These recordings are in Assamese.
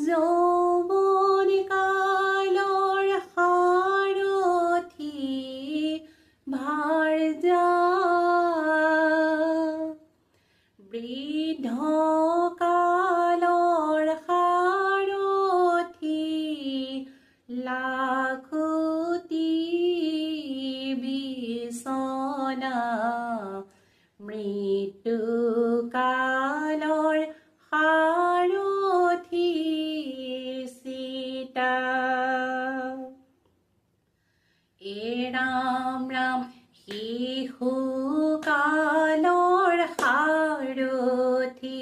যৌৱন কালৰ সাৰথি ভাৰ যা, বৃদ্ধ কালৰ সাৰথি লাখুটি বিচনা, মৃত্যু কালৰ সাৰথি চিতা। ৰাম ৰাম শিশু কালৰ সাৰথি,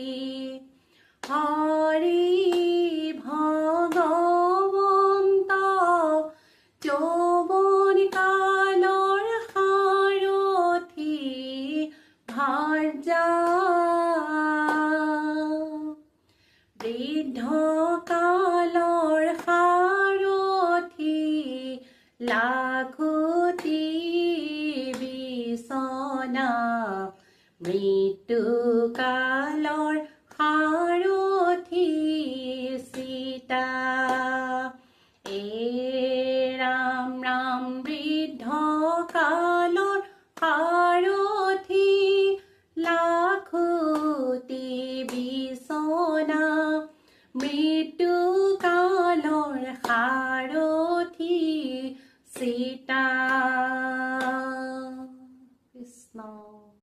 হৰি ভগৱন্ত যৌৱন কালৰ সাৰথি ভাৰ যা, বৃদ্ধ কালৰ সাৰথি লাখুটি বিচনা, মৃত্যু কাল